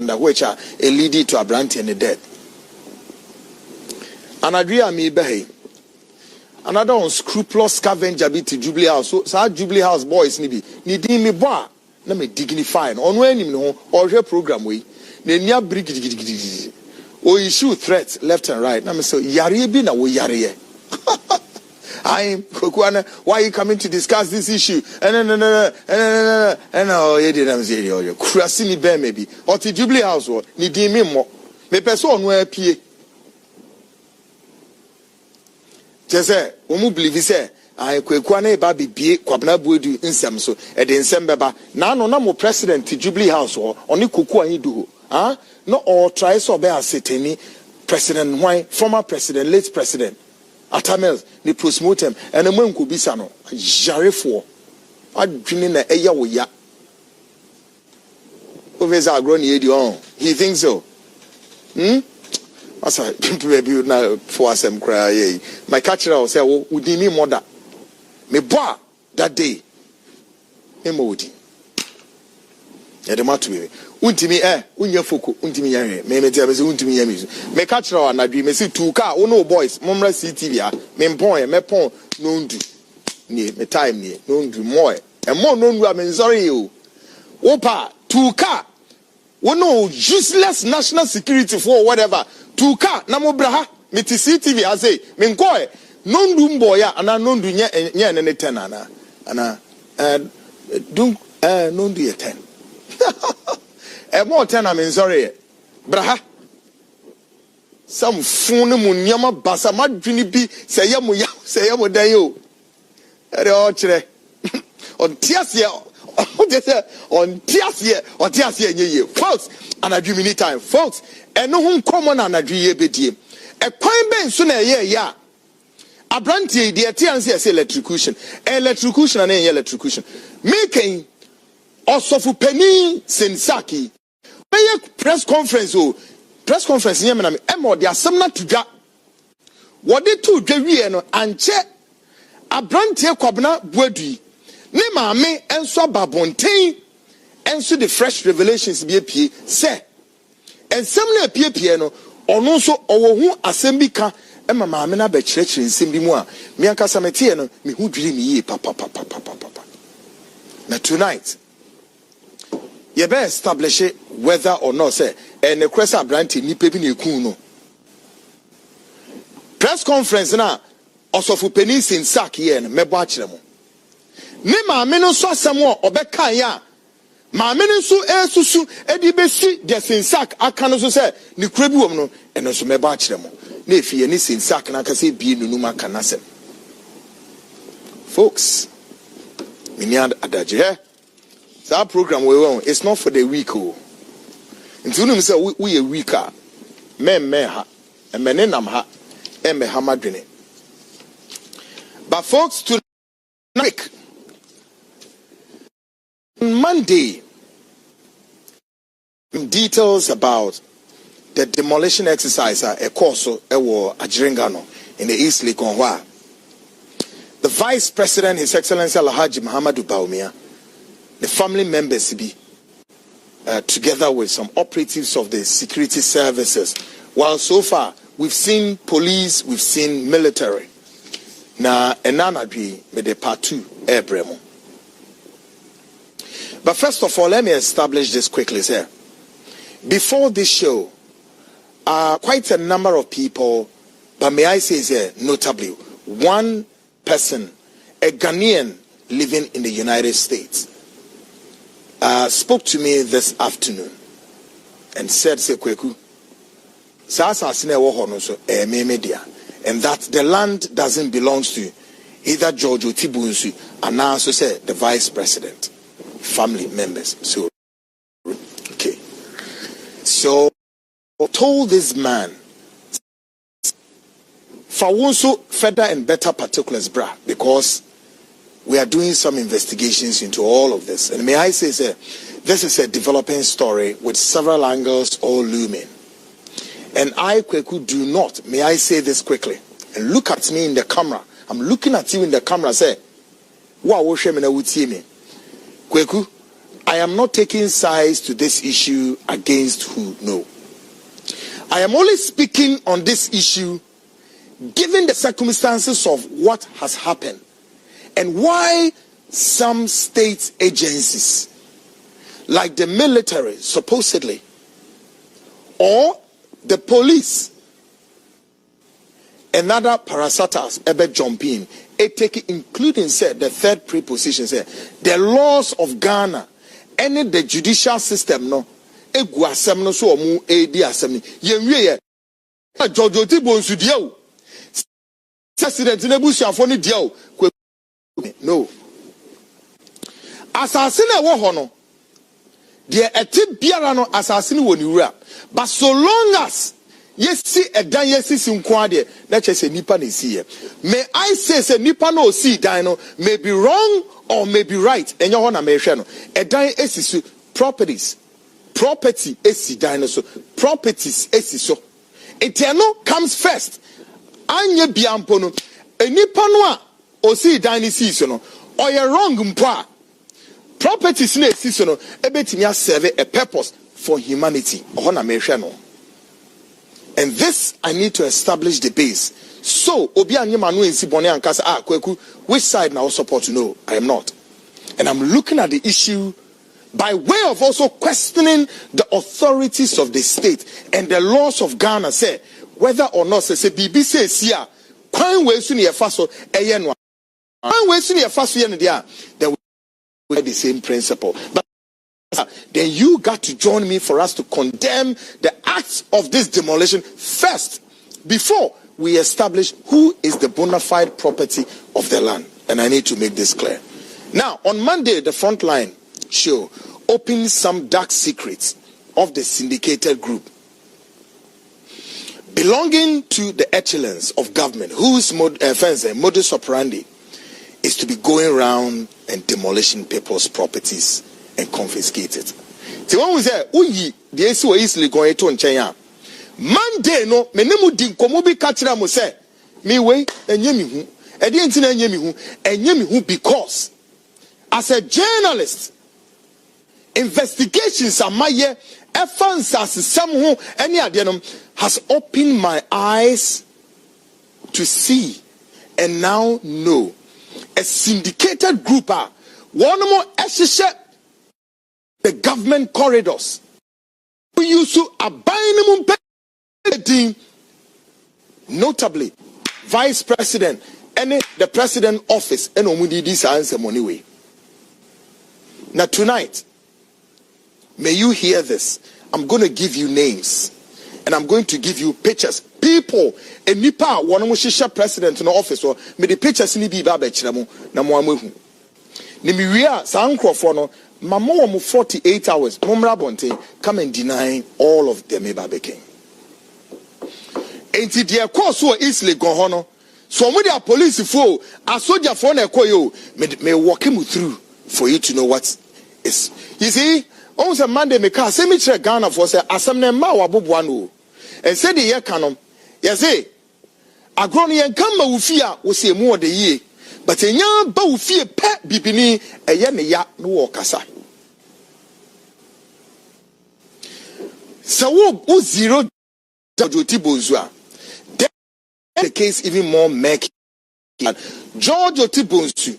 under which are a leading to a brand and the dead. And I agree me behe. Another unscrupulous scavenger be to Jubilee House. So Jubilee House boys nibi. Nidi me boy. Na me dignify. On when him no or your program we. Ne nya brig. Or issue threats left and right. Na me so yari bi na we yari. I'm Kwaku Anan. Why are you coming to discuss this issue? And oh, you didn't say you. Krasini bear maybe. Or to Jubilee House or nidi me mo. Me person where pie. Just say, we believe say, I Kwaku Anan ba bibie kwabna buedu nsem so. E de nsem beba. Na no na mo president to Jubilee House or oni Kwaku Anan do. Ah, no or try so be aseteni president why former president late president. Atamels ni postmortem and a man could be sano. Jarefo. I dreaming a ya wo ya. Overs are grown ye on. He thinks so. As I maybe now for some cry. My catcher will say, oh, would me mother. Me boy that day. Emodi. Edema to me. Untimi unya foko untimi yare me me tell me untimi yami me catch her na dwi me see two car no boys momra CTV a me pon me pon no ndu ni me time ni no ndu mo e mo no ndu am sorry you opa two car no useless national security for whatever two car na mo bra ha me ti CTV a say me nko e no ndu mbo ya ana no ndu nye ne 10 ana dun no ndu ye 10 e more 10 I'm sorry braha some phone mu nyama basa madwini bi say ya mo dan yo e de o kire on tiase on tiase nyeye folks and adwini time folks eno hu common and adwiye bedie e kwan ben so na ye ya abrantie de etianse say electrocution and electrocution making osofu penny sensaki press conference nyem me emo de asem na tudwa wode to dwa wie no anche abrantie kwabna buadui ne maame enso babonten enso the fresh revelations bi apie se ensem na apie no ono so owo hu asem bi ka ema maame na ba kirekire nsem bi mu a me ankasa metie no me hu dwiri mi yi papa na tonight you better establish it whether or not say and the crest abranti ni pebi na ekun no press conference na osofu penis in sack here na mebo akire mo ne maame no so asem o obeka ya maame no so esusu edi besi de sin sack aka no so say ni kura bi wom no eno so mebo akire mo na efie ni sin sack na aka say bi nunu maka na sem folks we need adaje. That program we want, it's not for the weak. Until you say we are weaker. Men ha, and menenam ha, and mehamadrine. But folks, tonight, Monday, details about the demolition exercise at Ekoso Ewo Ajiringano in the East Likonwa. The Vice President, His Excellency Alhaji Muhammadu Bawumia, the family members be together with some operatives of the security services. While so far we've seen police, we've seen military. Na enanadwi me de part 2 Ebremo. But first of all, let me establish this quickly, sir. Before this show, quite a number of people, but may I say, sir, notably, one person, a Ghanaian living in the United States, spoke to me this afternoon and said, Kwaku, and that the land doesn't belong to either George Otibunsu and now also said the vice president, family members. So, okay. So, told this man, for also further and better particulars, because we are doing some investigations into all of this. And may I say, sir, this is a developing story with several angles all looming. And I, Kwaku, do not, may I say this quickly, and look at me in the camera. I'm looking at you in the camera, say, wow, me. Kwaku, I am not taking sides to this issue against who. No. I am only speaking on this issue given the circumstances of what has happened and why some state agencies like the military supposedly or the police and other parastatals ever jump in, including said the third preposition said the laws of Ghana and the judicial system no egu asem no so omu edi asem ni yenwie ye Jojo Tibonsu dia president nebusuafo ni dia o no asase na wo ho no de eti biara no asase ni woni wura but so long as yesi edan yesi sinko ade na chese nipa na si ye may I say nipa na o si dan no may be wrong or may be right enye ho na me hwe no edan esisu property esi dan no so properties esi so eternal comes first anye biampo no enipa no a o si dan ni si so no or you wrong mpo a properties na esi so no ebetimi serve a purpose for humanity ho na me hwe no. And this, I need to establish the base. So, Obi Anyema no ensi bone ankasa Kwaku, which side now support to know? I am not. And I'm looking at the issue by way of also questioning the authorities of the state and the laws of Ghana say whether or not say BBC here kwan we su ne yefa so eye no kwan we su ne yefa so ye ne dia then we have the same principle. But then you got to join me for us to condemn the acts of this demolition first before we establish who is the bona fide property of the land. And I need to make this clear. Now, on Monday, the Frontline show opened some dark secrets of the syndicated group belonging to the echelons of government whose modus operandi is to be going around and demolishing people's properties and confiscate it. So when we say uyi the esi we easily going to nchen Monday no menemu di nkomo bi ka kira mo say me we enye mi hu e de ntina enye mi hu because as a journalist investigations amaye efans as some who any adenom has opened my eyes to see and now know a syndicated group are one more eshishe the government corridors. We used to abide notably vice president and the president office and omudi this answer money way. Now tonight, may you hear this. I'm going to give you names and I'm going to give you pictures. People and nipa one shisha president in the office or me the pictures ni bi ba be kire mo na mo amehu. Ni mi wia san krofo no Mama 48 hours. Mumra Bonte come and deny all of them baking. Ain't it dear course so easily go hono? So when the police fool, a soldier for a koyo may walk him through for you to know what is. You see, on the Monday me car semi Ghana for say asamne ma wabubuanu. And said the year canon. Yes, a grony and come ufia will say more the ye. But a young bow fear pet bibini a yene ya no kasa. So wo zero George Otibonsu. The case even more murky. George Otibonsu,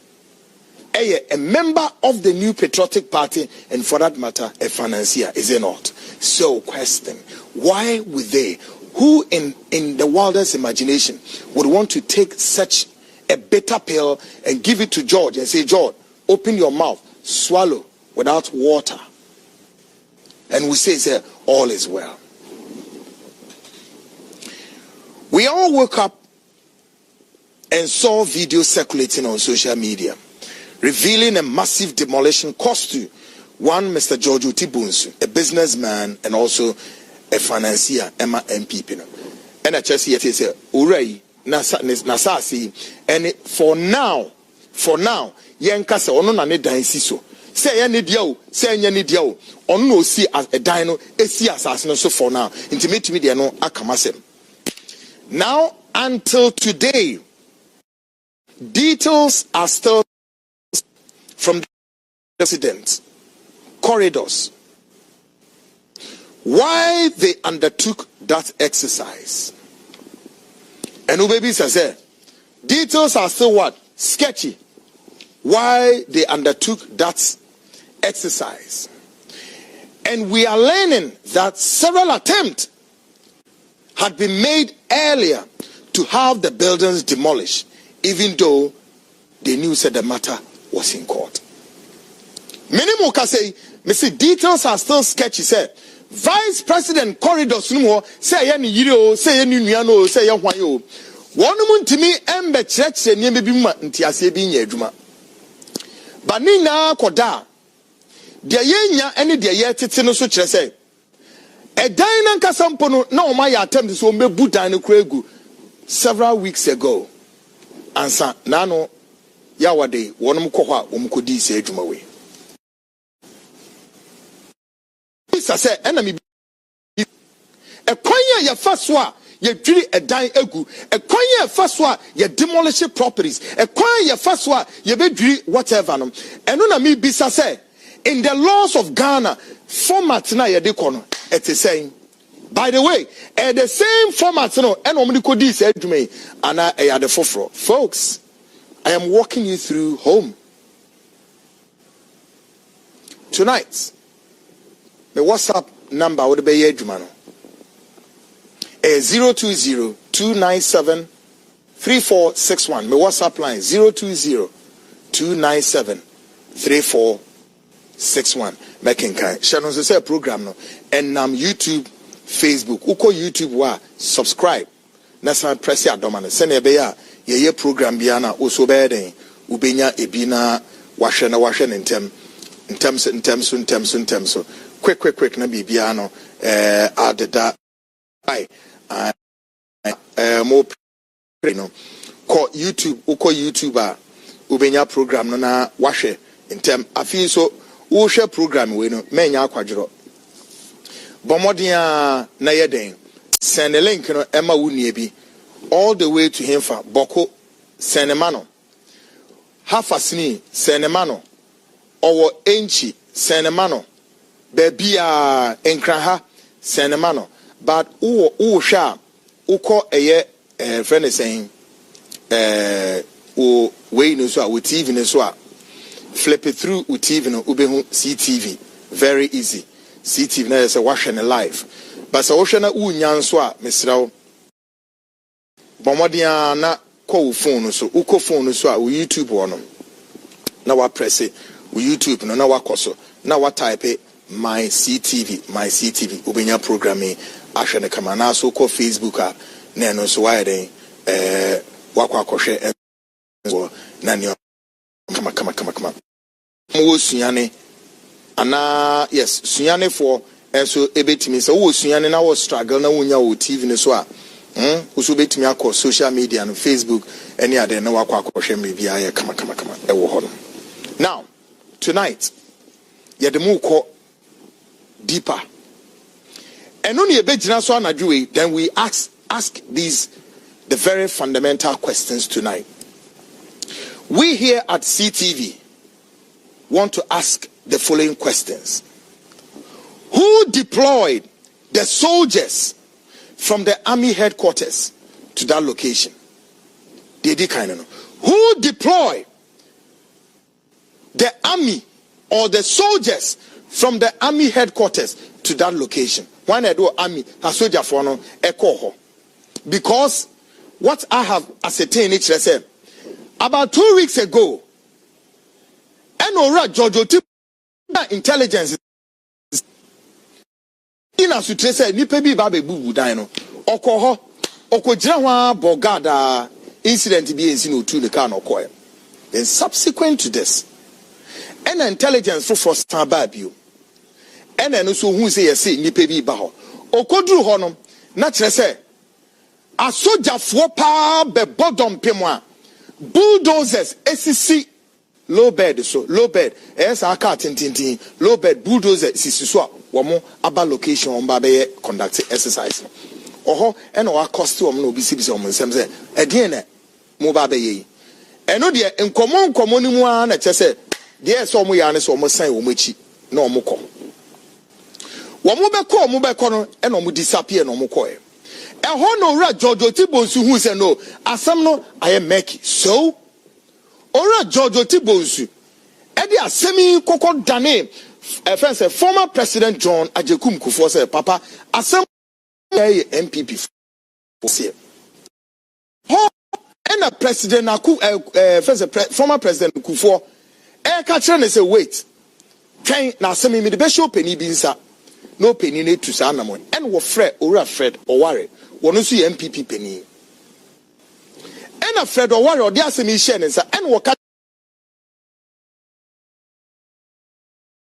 a member of the New Patriotic Party and for that matter a financier, is it not? So question, why would they, who in the wildest imagination would want to take such a bitter pill and give it to George and say, George, open your mouth, swallow without water. And we say, all is well. We all woke up and saw videos circulating on social media revealing a massive demolition cost to one Mr. George Otibonsu, a businessman and also a financier, Emma MP. And I just hear say, Uray, Nasasi, and for now, Yankasa, ono na ne dansi so. Say any deal, say any deal, on no see as a dino, a see assassin so for now. Intimate media no akamasem. Now, until today, details are still from the president corridors. Why they undertook that exercise. And baby says, details are still what? Sketchy. Why they undertook that exercise. And we are learning that several attempts had been made earlier to have the buildings demolished, even though they knew said the matter was in court. Many more can say, details are still sketchy. Say, Vice President corridors no more say any yiro, say any nuano, say ya wayo. One mun to me embe church near me bima nti ase bi nya adwuma. Ba ni na koda. De yenya ene de ye tete no so kire say. E dan na nkasampo no na o ma ya attempt so mebu dan no kuregu several weeks ago. Ansa na no ya wade wonum kɔ hɔ a wom kɔdi se adwuma we. Isa say enemy e kwanya ya fa so a ye dwiri edan egu e kwanya ya fa so a ye demolish properties e kwanya ya fa so a ye be dwiri whatever no eno na me bisa say in the laws of Ghana format na ye de kono it is saying by the way the same format no eno omni kodi se adwuma ana e ya de foforo. Folks, I am walking you through home tonight. My WhatsApp number would be 020-297-3461. My WhatsApp line 020-297-3461. Making kind. Shannon say a program no. And YouTube, Facebook. Uko YouTube wa subscribe. Nasa press ya domane. Send ya beya ye program biana also beden. Ubenya ebina washe intem so. Quick na bibiano adeda ai mo no ko YouTuber ubenya program no na wahwe intem afi so wo hwe program we no menya akwadworo bomodia na yeden send the link no ema wunie bi all the way to him for boko senemano hafasini senemano owo enchi senemano Bebia enkraha senemano but o sha uko eye friend is saying o way no so with TV no so flip it through with TV no ubehu CTV very easy CTV na say wash and live but so wash na unya so a mesrawo bomodia na call phone so uko phone so a YouTube wono na wa press it YouTube no na wa koso na wa type it my CTV ubenya programming ahwe kama na so ko Facebook a na no so why den wakwa kohwe na ni kama mo suane ana yes suane for so ebetimi so wo suane na wo struggle na wonya wo TV ne so a uso betimi akọ social media no Facebook any other na wakwa kohwe me bia ye kama e wo ho no. Now tonight yedemu ko deeper. And only a bit so anadwe, then we ask these the very fundamental questions tonight. We here at CTV want to ask the following questions. Who deployed the soldiers from the army headquarters to that location? Who deployed the army or the soldiers from the army headquarters to that location? When I do army, a soldier for no echo. Because what I have ascertained, it said about 2 weeks ago, Enora Jojo intelligence in a sutre nipe bi babe bubu dino okoho okojira bogada incident bi ensi no tu the car no koy. Then subsequent to this, an intelligence for stababio. And then also who say yes, nipe bi ba ho. Okoduru ho no na kire se asojafo pa be bodom pemwa bulldozers esisi low bed so low bed esa aka tintintin low bed bulldozer sisi so a womo aba location on ba be conduct exercise oho e na wa cost wo no bisi bisi wo nsem se ede na mo ba be yi eno de enkomo ni mu a na che se de so mo ya ne so mo san wo machi na omukọ womubeko no e no mu disappear no omukọ e ho no ra George Tibonsu hu se no asam no aye make so ora George Tibonsu e di asemi kokọ dane offense former President John Ajekum Kufuor say papa asem MPP for and a president former President Kufuor catch and say wait train na asem me the best show penny binsa no penny ne to sa namon and wo Fred or worry wono so MPP penny and a Fred or worry or the asem share nsa and wo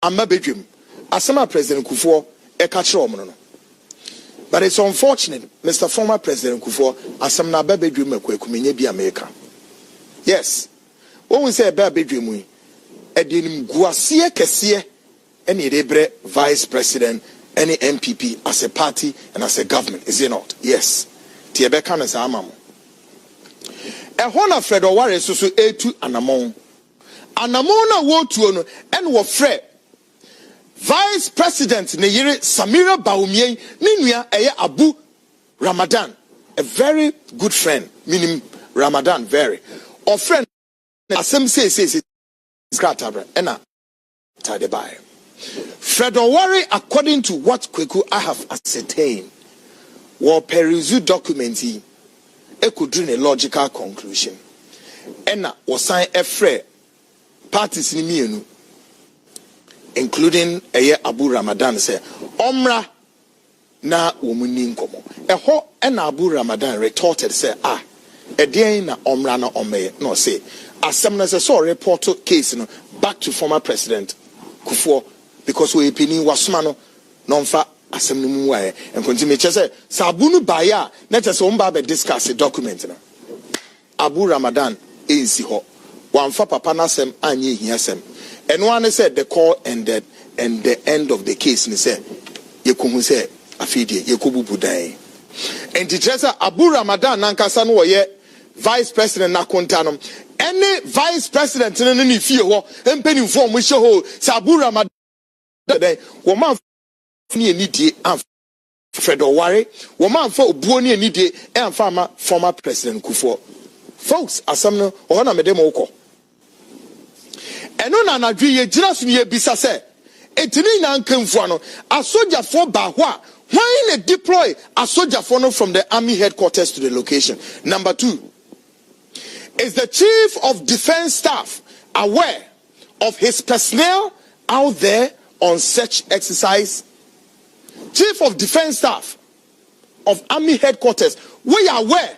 Amma bedroom asema President Kufuor catch no. But it's unfortunate, Mr. Former President Kufuor, asem na bedroom ekwakumenye bi America. Yes. When we say bedroom we edenim guasie kese any rebre vice president, any MPP as a party and as a government, is it not? Yes. Tiebeka na sa amamo. Ehona Fred Oware so etu anamon. Anamon na wo tuo no en wo Fred Vice President Neyiri Samira Bawumia Ninua Eye Abu Ramadan, a very good friend, meaning Ramadan very. Or friend asem say skratabra ena tadebai. Fred Oware, according to what Kwaku I have ascertained, will peruse documenti e could draw a logical conclusion. Ena was sign a free parties ni mienu, including Abu Ramadan say omra na womuni nkomo eho na Abu Ramadan retorted say edien na omra na omeye no say asem na say so report case no back to former President Kufuor because we pini wasoma no nonfa asem no mu wae and continue say sabunu baya na say omba be discuss the document no Abu Ramadan ensi ho wanfa papa na asem anye hia asem. And one said the call ended and the end of the case ni said yekuhu say afidi yekubu budai. And the treasure Abu Ramadan nankasa no ye vice president na kontanom any vice president no ni fie ho empeni form we show say Abu Ramadan wo man ni enidie am Fred Oware wo man fa obuo ni enidie am fa former President Kufuor. Folks asam no ho na mede mo ukọ eno na nadwi ye gira so ye bisa se etini na nkamfo no asojafo ba ho a why they deploy asojafo no from the army headquarters to the location. Number 2, is the Chief of Defense Staff aware of his personnel out there on such exercise? Chief of Defense Staff of Army Headquarters, we are aware.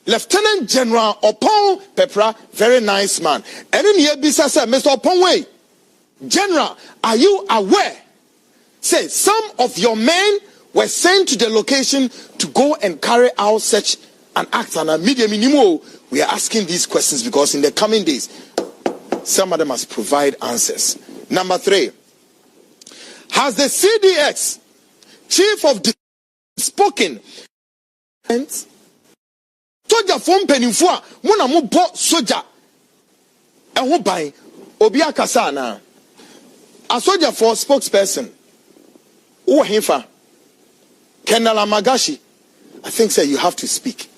Lieutenant General Opon Pepra, very nice man. And then Yebisa said, Mr. Oponwe, General, are you aware? Say, some of your men were sent to the location to go and carry out such an act. And we are asking these questions because in the coming days, some of them must provide answers. Number 3, has the CDX, Chief of Defense, spoken? Soja from Penifua, Mona mo bo soja. And who by Obia Kasana? A soldier for spokesperson. Oh, Hefa. Kendala Magashi. I think, sir, you have to speak.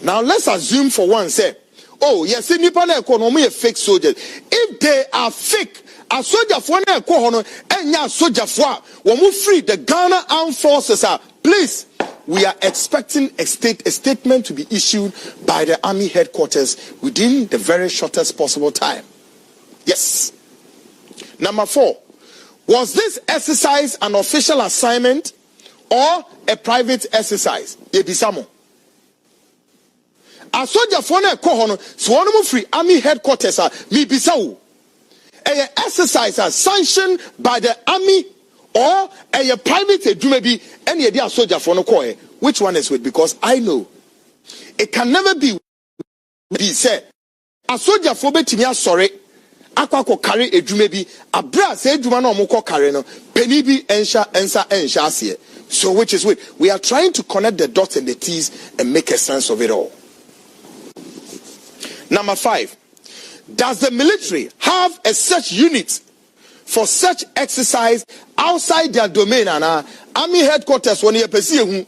Now, let's assume for one, say, oh, yes, Nipana economy a fake soldiers. If they are fake, a soldier for an economy, and ya soldier for, when we free the Ghana Armed Forces are, please. We are expecting a statement to be issued by the army headquarters within the very shortest possible time. Yes. Number 4, was this exercise an official assignment or a private exercise? Yebisamo. A soldier for na ekohono so one free army headquarters are mi bisawo. A exercise are sanctioned by the army or a private maybe any idea soldier for no coy. Which one is with? Because I know it can never be said a soldier for betimia sorry aqua carry a maybe a brass a jumano moko carry no penny be ensha. So which is with? We are trying to connect the dots and the T's and make a sense of it all. Number 5, does the military have a such unit for such exercise outside their domain and army headquarters when you perceive mu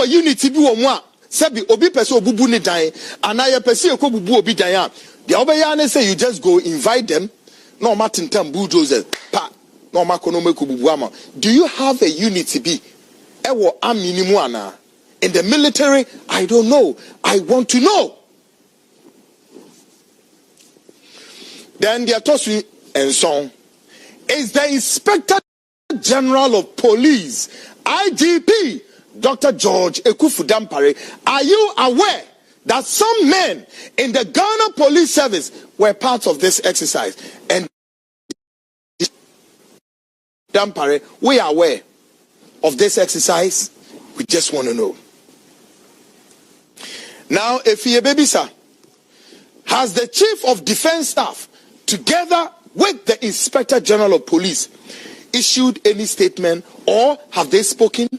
unity bi wo mu a sebi obi pese obubu ni dan and I perceive ko bubu obi dan a the obeyane say you just go invite them no matter tem bulldozers pa no makono meku bubu ama. Do you have a unity bi ewo army ni mu ana? In the military, I don't know. I want to know. Then the Atosu and song is the Inspector General of Police, IGP, Dr. George Ekufu Dampare. Are you aware that some men in the Ghana Police Service were part of this exercise? And Dampare, we are aware of this exercise. We just want to know. Now, if you baby sir, has the Chief of Defense Staff, together with the Inspector General of Police, issued any statement or have they spoken?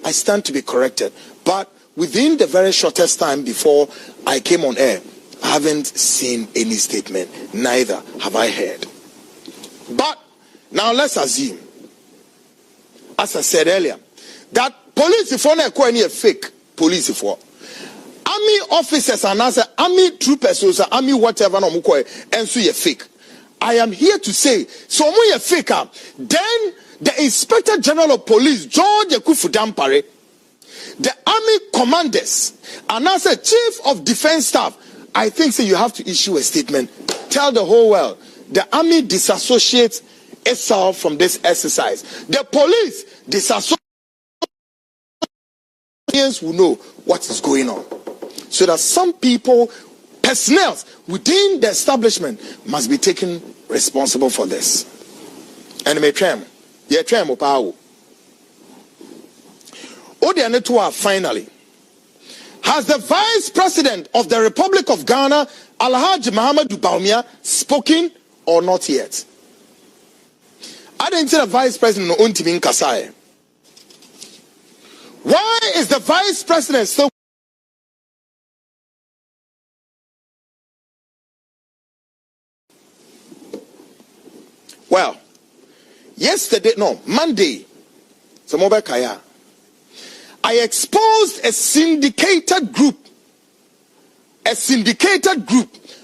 I stand to be corrected. But within the very shortest time before I came on air, I haven't seen any statement. Neither have I heard. But now let's assume, as I said earlier, that police for a fake police for. Army officers and as army troopers or army whatever no mukwe and so you fake. I am here to say so when you fake up, then the Inspector General of Police George Ekufu Dampare, the army commanders and as a Chief of Defense Staff, I think so you have to issue a statement. Tell the whole world the army disassociates itself from this exercise. The police disassociate. Will know what is going on. So that some people, personnel within the establishment must be taken responsible for this. And finally, has the Vice President of the Republic of Ghana, Alhaji Muhammadu Bawumia, spoken or not yet? I didn't see the Vice President on Untimin Kasai. Why is the Vice President still? Well, Monday, I exposed a syndicated group,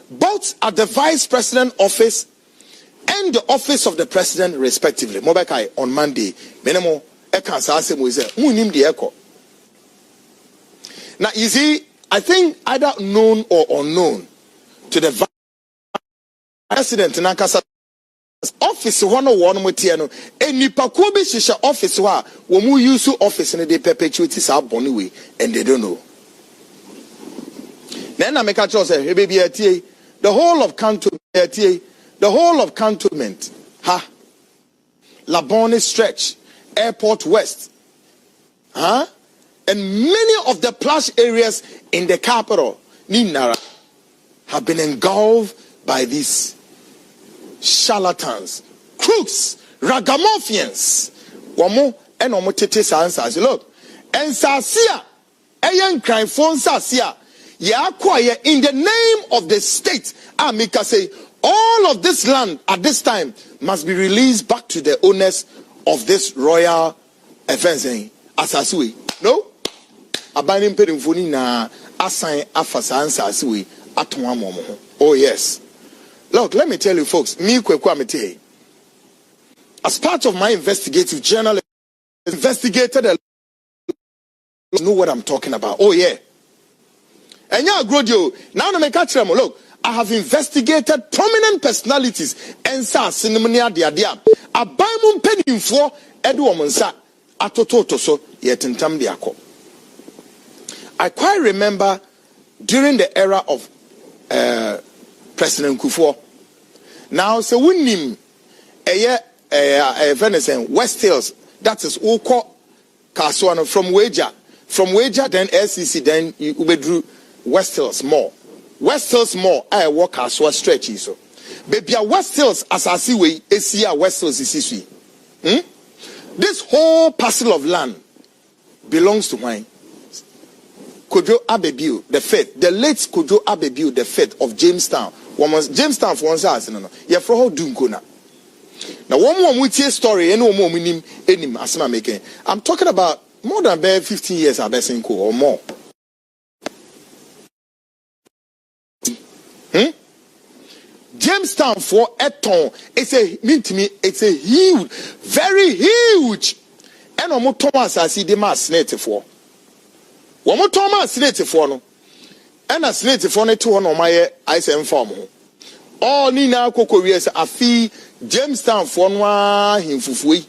both at the Vice President office and the office of the President, respectively. On Monday, now, you see, I think either known or unknown to the Vice President in Nakasa office 101 mutiano eni pakubi shisha office wa womu use office and they perpetuate this way and they don't know. Then I make a choice the whole of cantonment Labone stretch Airport West and many of the plush areas in the capital Ninara have been engulfed by these charlatans, crooks, ragamuffins. Wamo and omotete answers. Look, and Sasia, ayan crime phone Sasia, ya acquire in the name of the state. Amika say all of this land at this time must be released back to the owners of this royal offense. Asasui. No? Abanim pedimfoni na assign afasa ansasui atwa momo. Oh yes. Look, let me tell you folks, as part of my investigative journalism, investigated a know what I'm talking about. Oh yeah. And yeah, now look, I have investigated prominent personalities and cinemonia dia abaimun pedinfo eduomonsa atoto so yetentam diako. I quite remember during the era of President Kufuor. Now, so we name West Hills, that is Oko Kaswana from Wager, then LCC, then you withdrew West Hills more. West Hills more, I walk Kaswa stretch. So, baby, West Hills, as I see, we see West Hills is this whole parcel of land belongs to mine. Kojo Abebiu, the fifth, the late Kojo Abebiu, the fifth of Jamestown. Jamestown for one size, no. You're for how Dunkona. Now, one more with story, and one more minim, asma making. I'm talking about more than 15 years I've been or more. Jamestown for Eton, it's a mean to me, it's a huge, very huge. And Omo Thomas I see the mass snake for. Omo Thomas snake for no. And a snake for no 2 on my ice and form. All Nina Coco yes a fee Jamestown for noa himfufui.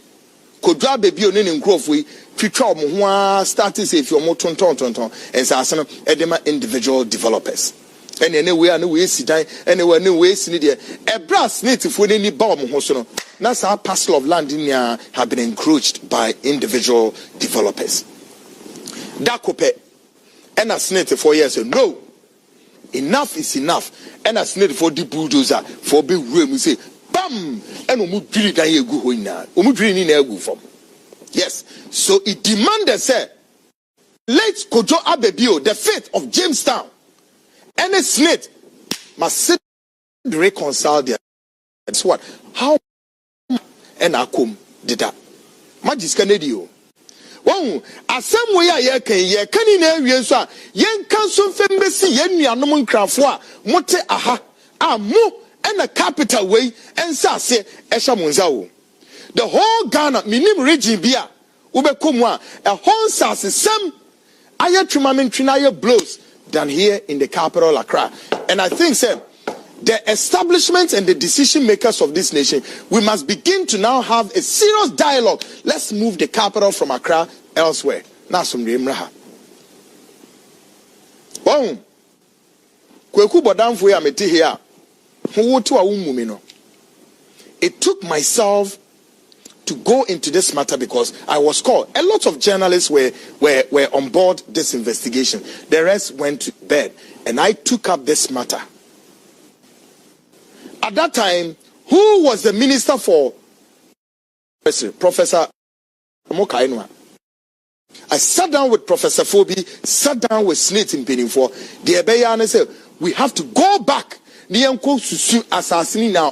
Could drop baby on in Crofui, Trichom, started say if you're more ton and Sassana, edema individual developers. And anywhere, no way, sit down, anywhere, no way, see a brass native for any bomb hosono. That's our parcel of land in here have been encroached by individual developers. Dakope, and a snake 4 years ago. No, enough is enough. And a snake for the bulldozer for big room, we say, bam, and umudri da ye go in now. Umudri in a go from. Yes, so it demanded, sir, let's Kojo Abebio, the fate of Jamestown. And a snake must sit and reconcile their. That's what. How and Akum did that. Magis Canadio. Well, as some way I can in areas, yen council family, yen yanomon crafwa, mote aha, mo, and a capital way, and sase, eshamunzao. The whole Ghana, minim region bia, ubekumwa, a whole sase, some ayatrimamin trinaya blows. Than here in the capital Accra. And I think, sir, the establishment and the decision makers of this nation, we must begin to now have a serious dialogue. Let's move the capital from Accra elsewhere. Nasum Remraha. Boom. Kwaku Anan for Ameti here. Who to a woman? It took myself to go into this matter because I was called. A lot of journalists were on board this investigation. The rest went to bed. And I took up this matter. At that time, who was the minister for Professor Mokainwa? I sat down with Professor Phoebe, sat down with Snit in Benin for the Ebeya and said, we have to go back now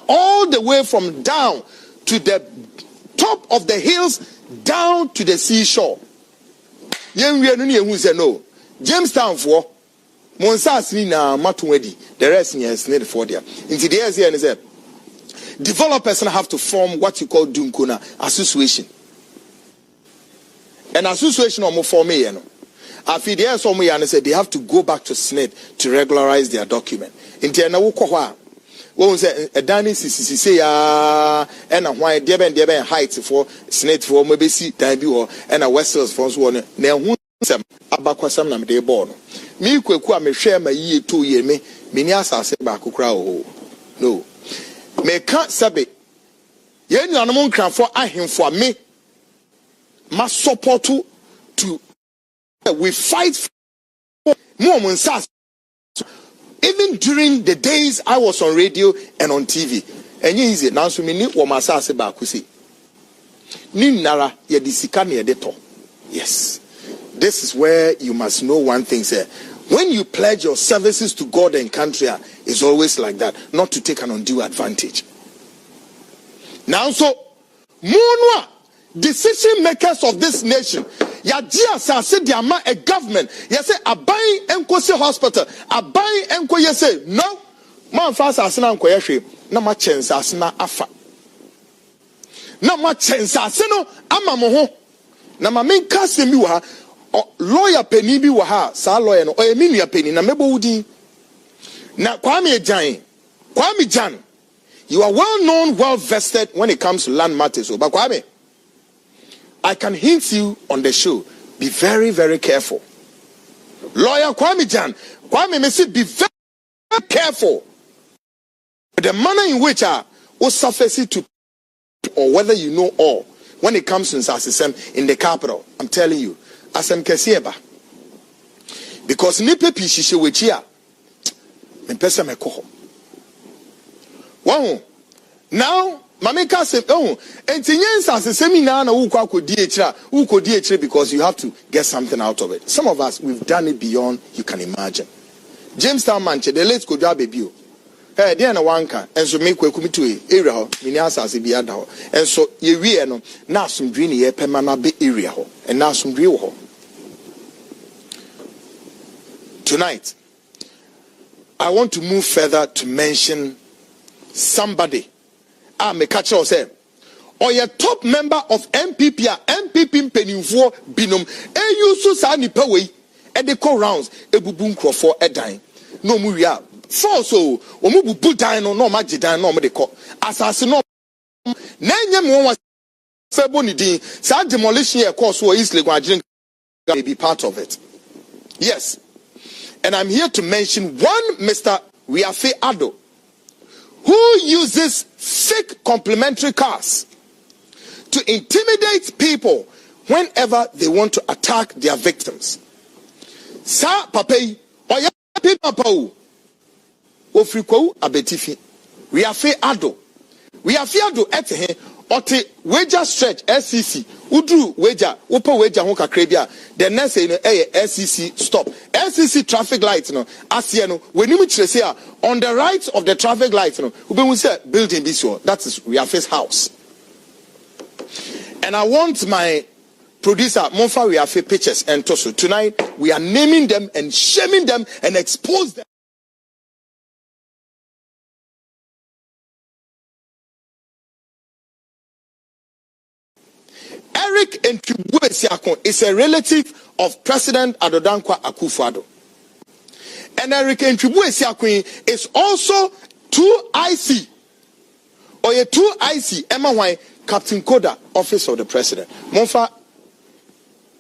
all the way from down to the top of the hills down to the seashore. No. Jamestown for Monsasni na Matwedi, the rest is needed for there. Into the years here is developers have to form what you call Dunkuna association. An association or more for me, you know. After the years said they have to go back to SNED to regularize their document. Into an when say a Danny say and a white deben heights for snake for maybe see debut and a Westers for one near whom some abaquasam nam de born. Me Kwaku me share my ye 2 year me miniasa say baku crow. No. Me can't sabe. Yen animal cran for I him for me. Must support to we fight for more sas. Even during the days I was on radio and on TV, and you is it now so many or masase bakusi. Ni nara ye disikani edeto. Yes. This is where you must know one thing, sir. When you pledge your services to God and country, it's always like that, not to take an undue advantage. Now so Monwa, decision makers of this nation. Yajia said they are a government. You say Abai Enkosi Hospital. Abai Enko you say no. Man fast asina Enko yeshe. Na ma chance asina afa. Na ma chance asino ama moho. Na ma men kase mi wa lawyer peni bi wa ha. Sa lawyer no. O emi nua peni na mebo udi. Na Kwame Jan. You are well known, well vested when it comes to land matters. So, but Kwame, I can hint you on the show. Be very, very careful. Lawyer Kwame Jan, Kwame Messi, be very careful. The manner in which will surface it to, or whether you know all, when it comes to Nsasisem in the capital, I'm telling you, Asem Kesieba. Because Nipe Pishishe Wechia, Mpesa Mekoho. Wow. Now, Mameka said, oh, and Tinyen as a seminar who could DHR because you have to get something out of it. Some of us, we've done it beyond you can imagine. Jamestown Manche, the late Koja Baby. Hey, dear na wanka, and so make we commit to area ho, miniasa as be ada ho. And so ye we no, na some green ye permanent be area ho, and now some real ho. Tonight, I want to move further to mention somebody. Me catch us say, or your top member of MPP, MPP Penufo Binum, you so nipa way, and they call rounds, a bubun for a dime. No muria. For so, Omubu put dino, no magic dino, no call. Assassin, Nanyam was Febonidi, Sad Demolition, of course, who is like may be part of it. Yes. And I'm here to mention one Mr. Riafe Ado, who uses fake complimentary cars to intimidate people whenever they want to attack their victims. Sa papay, oya papa ofriko abetifi. Riafe Ado etehe ote wager stretch SCC udru wager upo wager ho kakrebia the next say no SCC stop SCC traffic light no asie no wenimu kire say on the right of the traffic light no ubemu say building this one that is Riafe's house. And I want my producer Monfa Riafe pictures and Toso. Tonight we are naming them and shaming them and expose them. Eric Ntribu is a relative of President Adodankwa Akufo-Addo. And Eric Ntribu is also 2IC or a 2IC Emma Wine Captain Koda, Office of the President. Monfa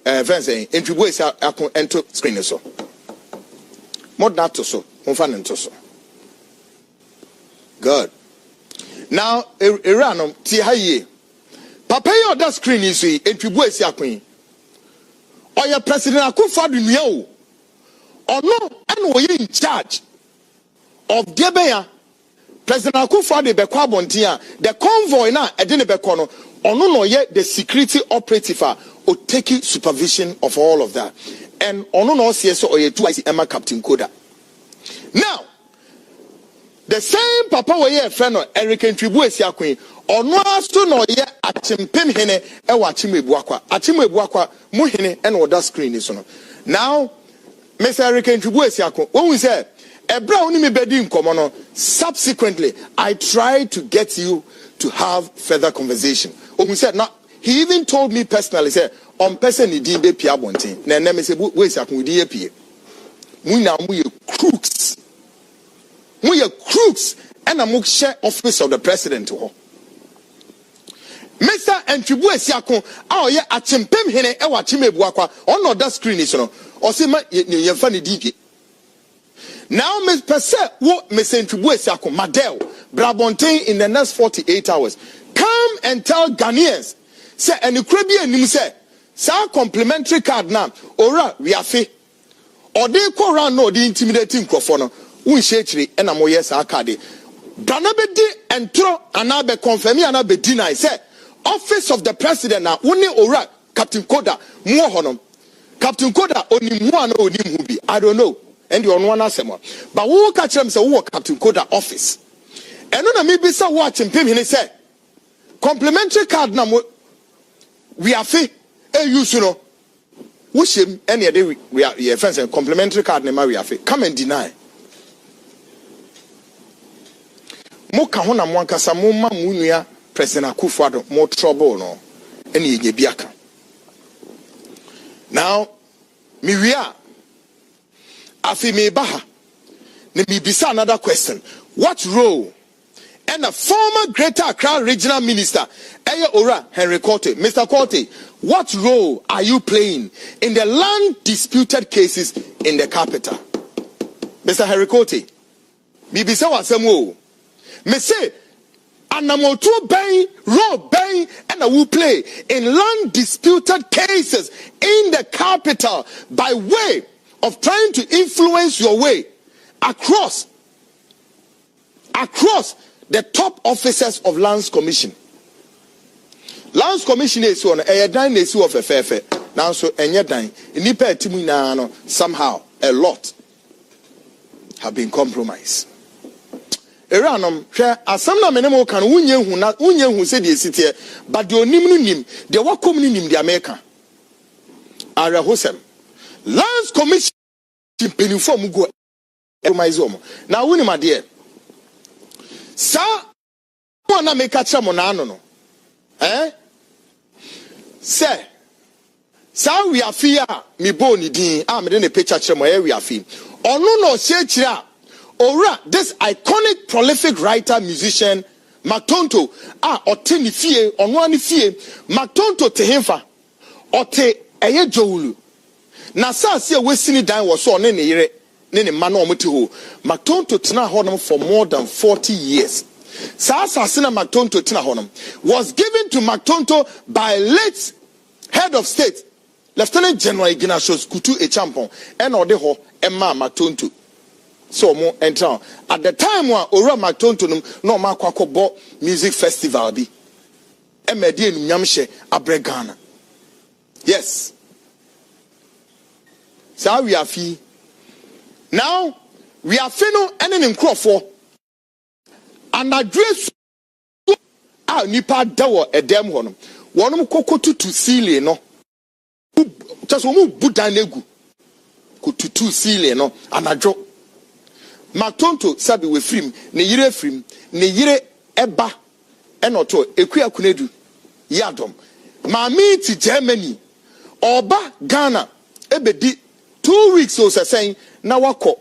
Ntribu enter screen so. Mod that to so. Monfa nento so. Good. Now Iranum Tihaye. Papa yo that screen is Ntribu Esiakun. Or your President Akufo-Addo nuya or no and we in charge of Debeya. President Akufo-Addo bekwa bontia the convoy na edine bekono ono no ye the security operative or taking supervision of all of that. And ono no CSO or ye 2IC Emma Captain Koda. Now the same papa we ye friend of Eric Ntribu Esiakun ono aso no ye achimpem hene e wa achimebuakwa mu hene and other screen is no. Now Mr. Eric Ntribu Esiakun when we say subsequently, I tried to get you to have further conversation. He said, now, he even told me personally, said, on person, he didn't be Piabonte. Then I said, wait a second, we now we crooks. We are crooks, and I'm share office of the president. Mr. Ntribu Esiakun, oh, yeah, at Chimpem Hene, Ewa Chimebuakwa, on other screen is no, or say, you're funny, DP. Now, Miss Perse, what Miss Ntribu Esiakun, Madel, Brabontain in the next 48 hours. Come and tell Ghanaians, say, and you could be a new say, say, complimentary card now, ora, Riafe, or they call around no, the intimidating crofono, Unshachri, and a moyes arcade. Danabedi and Tro, Anabe confirmi, Anabe deny, say, Office of the President now, only ora, Captain Koda, Mohonum. Captain Koda, only one, only movie, I don't know. And you on one asemo. But who catch them say who Captain Koda office. And no maybe say watch him he say complimentary card na we are free. You know. Wish him any day we are your friends and complimentary card na we are free. Come and deny. Mo ka ho na mo ankasa mo ma mo nua President Akufo-Addo more trouble no. Any ye biaka. Now me we are Afime Baha. Let me be another question. What role and a former Greater Accra Regional Minister, Aya Ora Henry Korte, Mr. Korte, what role are you playing in the land disputed cases in the capital? Mr. Henry Korte, Bibisa wasemo. Me say, Anamoto Bay, Road Bay, and I will play in land disputed cases in the capital by way of trying to influence your way across the top officers of Lands Commission. Lands Commission is on a dine of a fair. Now so any dine. Nipa somehow a lot have been compromised. Eranom, hwe asam na menemo kan wunye hu se de sitie, but the onim no nim, de wakom no nim de America. Ara hosem. Lands Commission penifo mu go emaizo mo. Na wuni ma de. Sa mo na make cha mo na ano no. Say sa we afia me bo ni din me de ne picture kire mo we afi. Onu no se kire Ora, this iconic, prolific writer, musician, Matonto, ote ni fie, onwa ni fie, Matonto te hemfa, ote eye joulu. Na sa siya wesini dan waso ne yire, ne mano omuti ho. Matonto tina honam for more than 40 years. Sa sina Matonto tina honam was given to Matonto by late head of state, Lieutenant General Ignatius Kutu Echampon, and ode ho, Emma Matonto. So mo enter at the time when Ora Matontonum no ma kwakọbọ music festival bi emedi enumnyam hye abregana. Yes, so we are fee now we are fino ene nkrofo and address nipa dawo edem ho no wonum kokotutu sile no just wo mu budan egu kotutu sile no anadwo Matonto sabi we frim ne yire eba enoto ekua kunedu yadom maami ti Germany oba Ghana ebedi 2 weeks o sesen na wako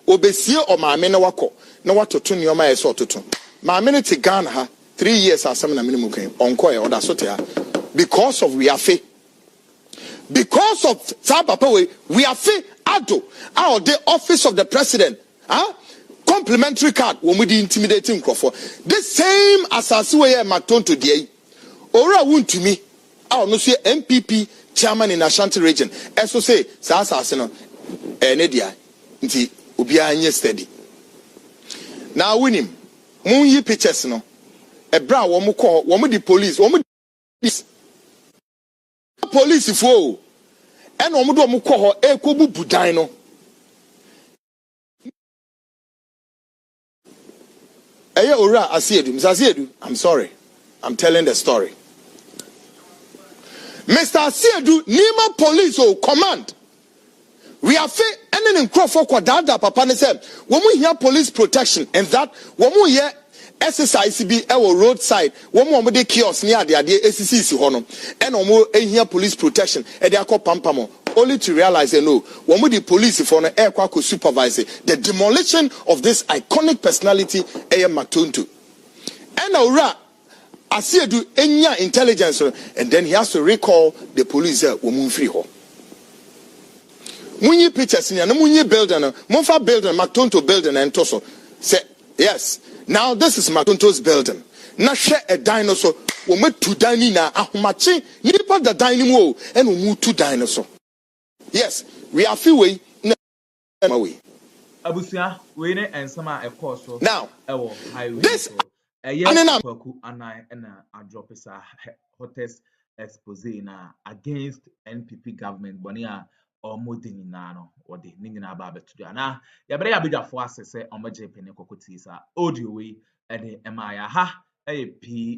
obesie o maami na wako na watoto nioma yeso ototo maami ne ti Ghana ha 3 years asem na minimu kan onko e oda so te ha because of we afe because of papa we afe ado out the office of the president. Complimentary card when we di intimidating crofo. This same assassin way Matonto dey. Ora won to me. No say MPP chairman in Ashanti region. Eso say sa assassin no ne dia nti obi anye steady. Now winim. Mun yi pictures no. Ebra wo mo call, wo mo di police, wo mo police fo. And wo mo do mo call ho ko bubudan no. Ora Asiedu, I'm sorry. I'm telling the story. Mr. Asiedu, Nima police command. We are ending in Crawford Quadada Papa ne said, when we hear police protection and that when we hear SSICB our roadside, when we kiosk near the idea SCC hono, and we hear police protection and they are called Pampamo. Only to realize no, when we the police for an air Kwaku supervise the demolition of this iconic personality Matonto. And Ora Asiedu enya intelligence and then he has to recall the police woman free ho. Munyi pictures in munyi building, Monfa building, Matonto building and Toso. Say yes. Now this is Matonto's building. Na share a dinosaur, we met two dinina ahumachi, nipa the dining wall, and we move two dinosaur. Yes, we are few way. Abusia, we and some of course. Now, this Kwaku Anan and a drop is a hottest expose against NPP government, Bonia or Modini Nano or the Ningina Baba to Diana. Yabrea Bida Force say on my Japan Cocotis audio way and the Maya ha a P.